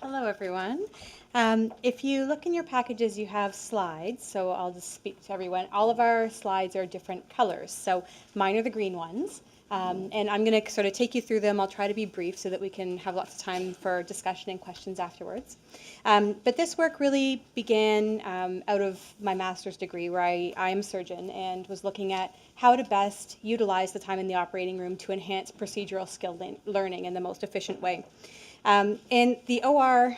Hello, everyone. If you look in your packages, you have slides, so I'll just speak to everyone. All of our slides are different colors, so mine are the green ones, and I'm going to sort of take you through them. I'll try to be brief so that we can have lots of time for discussion and questions afterwards. But this work really began out of my master's degree, where I am a surgeon and was looking at how to best utilize the time in the operating room to enhance procedural skill learning in the most efficient way. And the OR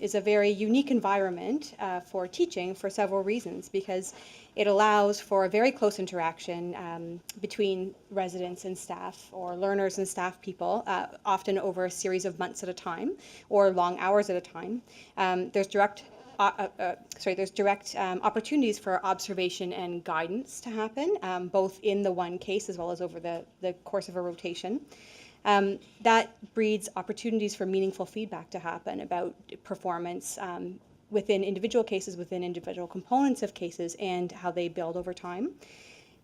is a very unique environment for teaching for several reasons, because it allows for a very close interaction between residents and staff, or learners and staff people, often over a series of months at a time or long hours at a time. There's direct opportunities for observation and guidance to happen, both in the one case as well as over the course of a rotation. That breeds opportunities for meaningful feedback to happen about performance within individual cases, within individual components of cases, and how they build over time.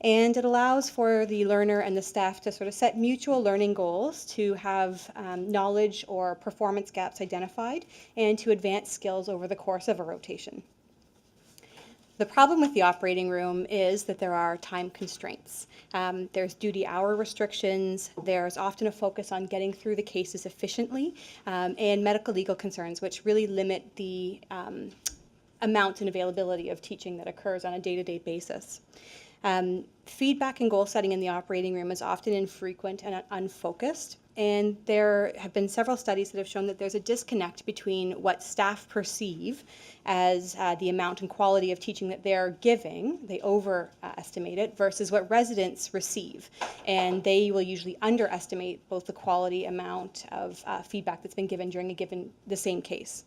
And it allows for the learner and the staff to sort of set mutual learning goals, to have knowledge or performance gaps identified, and to advance skills over the course of a rotation. The problem with the operating room is that there are time constraints. There's duty hour restrictions, there's often a focus on getting through the cases efficiently, and medical legal concerns, which really limit the amount and availability of teaching that occurs on a day-to-day basis. Feedback and goal setting in the operating room is often infrequent and unfocused, and there have been several studies that have shown that there's a disconnect between what staff perceive as the amount and quality of teaching that they're giving, they overestimate it, versus what residents receive, and they will usually underestimate both the quality amount of feedback that's been given during the same case.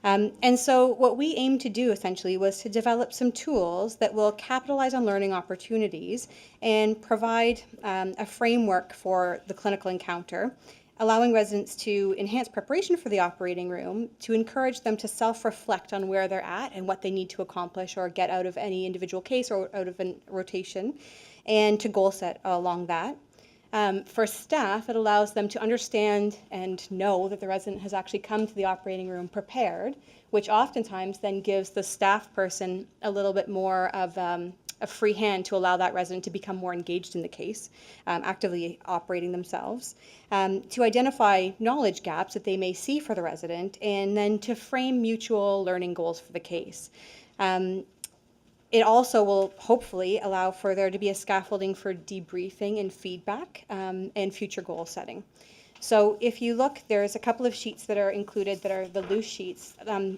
And so what we aim to do essentially was to develop some tools that will capitalize on learning opportunities and provide a framework for the clinical encounter, allowing residents to enhance preparation for the operating room, to encourage them to self-reflect on where they're at and what they need to accomplish or get out of any individual case or out of a rotation, and to goal set along that. For staff, it allows them to understand and know that the resident has actually come to the operating room prepared, which oftentimes then gives the staff person a little bit more of a free hand to allow that resident to become more engaged in the case, actively operating themselves, to identify knowledge gaps that they may see for the resident, and then to frame mutual learning goals for the case. It also will hopefully allow for there to be a scaffolding for debriefing and feedback and future goal setting. So if you look, there's a couple of sheets that are included that are the loose sheets.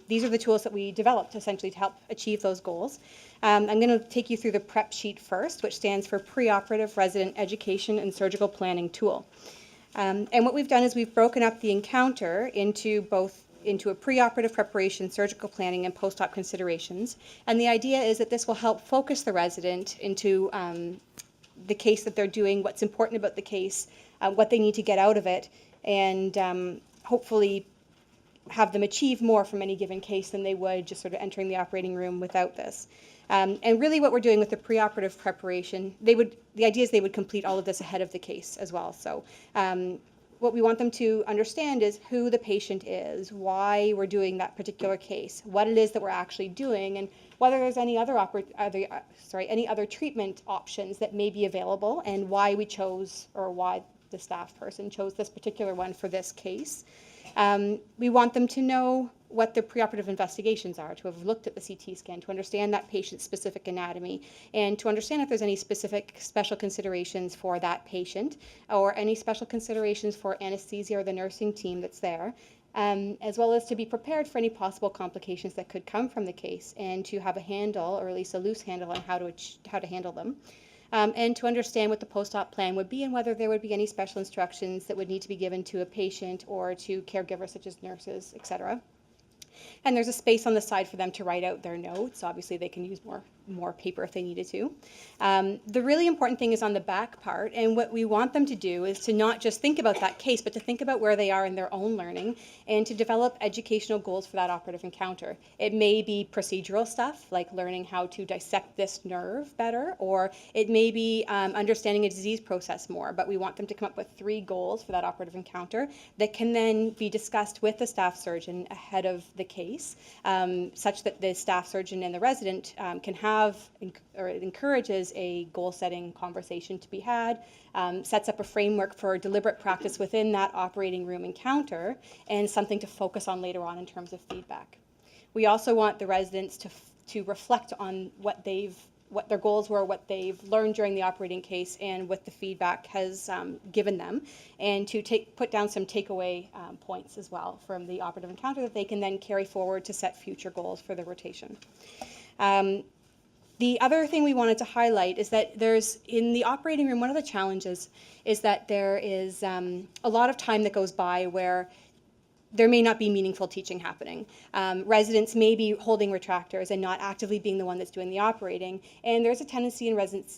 These are the tools that we developed essentially to help achieve those goals. I'm going to take you through the PREP sheet first, which stands for Preoperative Resident Education and Surgical Planning Tool. And what we've done is we've broken up the encounter into a preoperative preparation, surgical planning, and post-op considerations. And the idea is that this will help focus the resident into the case that they're doing, what's important about the case, what they need to get out of it, and hopefully have them achieve more from any given case than they would just sort of entering the operating room without this. And really what we're doing with the preoperative preparation, the idea is they would complete all of this ahead of the case as well. So what we want them to understand is who the patient is, why we're doing that particular case, what it is that we're actually doing, and whether there's any other any other treatment options that may be available, and why we chose, or why the staff person chose this particular one for this case. We want them to know what the preoperative investigations are, to have looked at the CT scan, to understand that patient's specific anatomy, and to understand if there's any specific special considerations for that patient, or any special considerations for anesthesia or the nursing team that's there, as well as to be prepared for any possible complications that could come from the case, and to have a handle, or at least a loose handle, on how to handle them. And to understand what the post-op plan would be, and whether there would be any special instructions that would need to be given to a patient or to caregivers such as nurses, etc. And there's a space on the side for them to write out their notes. Obviously, they can use more more paper if they needed to. The really important thing is on the back part, and what we want them to do is to not just think about that case, but to think about where they are in their own learning and to develop educational goals for that operative encounter. It may be procedural stuff, like learning how to dissect this nerve better, or it may be understanding a disease process more, but we want them to come up with 3 goals for that operative encounter that can then be discussed with the staff surgeon ahead of the case, such that the staff surgeon and the resident can have, or it encourages a goal-setting conversation to be had, sets up a framework for deliberate practice within that operating room encounter, and something to focus on later on in terms of feedback. We also want the residents to reflect on what their goals were, what they've learned during the operating case, and what the feedback has given them, and to put down some takeaway points as well from the operative encounter that they can then carry forward to set future goals for the rotation. The other thing we wanted to highlight is that in the operating room, one of the challenges is that there is a lot of time that goes by where there may not be meaningful teaching happening. Residents may be holding retractors and not actively being the one that's doing the operating, and there's a tendency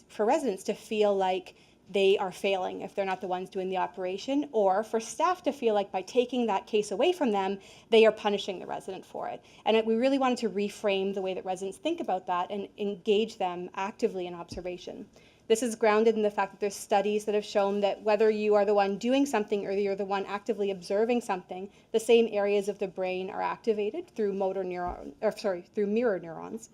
for residents to feel like they are failing if they're not the ones doing the operation, or for staff to feel like by taking that case away from them, they are punishing the resident for it. And we really wanted to reframe the way that residents think about that and engage them actively in observation. This is grounded in the fact that there's studies that have shown that whether you are the one doing something or you're the one actively observing something, the same areas of the brain are activated through through mirror neurons.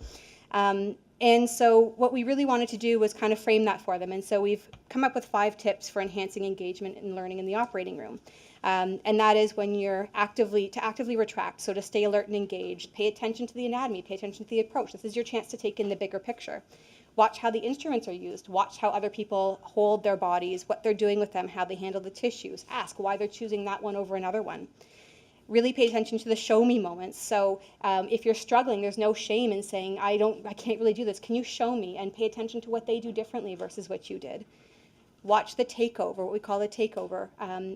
And so what we really wanted to do was kind of frame that for them. And so we've come up with 5 tips for enhancing engagement and learning in the operating room. And that is when you're actively retract, so to stay alert and engaged, pay attention to the anatomy, pay attention to the approach. This is your chance to take in the bigger picture. Watch how the instruments are used. Watch how other people hold their bodies, what they're doing with them, how they handle the tissues. Ask why they're choosing that one over another one. Really pay attention to the show me moments. So if you're struggling, there's no shame in saying, I can't really do this. Can you show me? And pay attention to what they do differently versus what you did. Watch the takeover, what we call a takeover,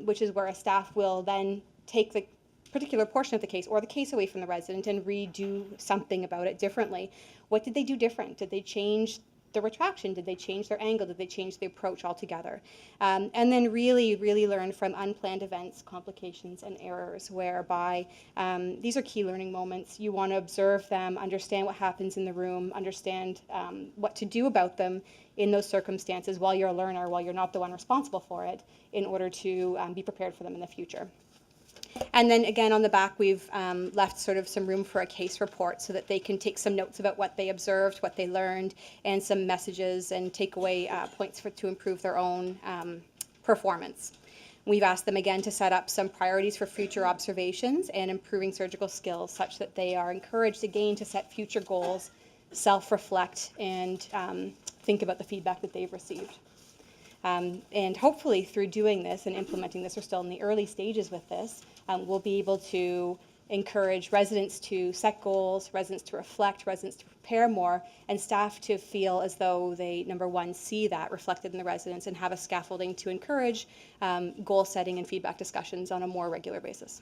which is where a staff will then take the particular portion of the case or the case away from the resident and redo something about it differently. What did they do different? Did they change the retraction? Did they change their angle? Did they change the approach altogether? And then really, really learn from unplanned events, complications, and errors, whereby these are key learning moments. You want to observe them, understand what happens in the room, understand what to do about them in those circumstances while you're a learner, while you're not the one responsible for it, in order to be prepared for them in the future. And then again on the back we've left sort of some room for a case report so that they can take some notes about what they observed, what they learned, and some messages and takeaway points to improve their own performance. We've asked them again to set up some priorities for future observations and improving surgical skills such that they are encouraged again to set future goals, self-reflect, and think about the feedback that they've received. And hopefully through doing this and implementing this, we're still in the early stages with this, we'll be able to encourage residents to set goals, residents to reflect, residents to prepare more, and staff to feel as though they, number one, see that reflected in the residents and have a scaffolding to encourage goal setting and feedback discussions on a more regular basis.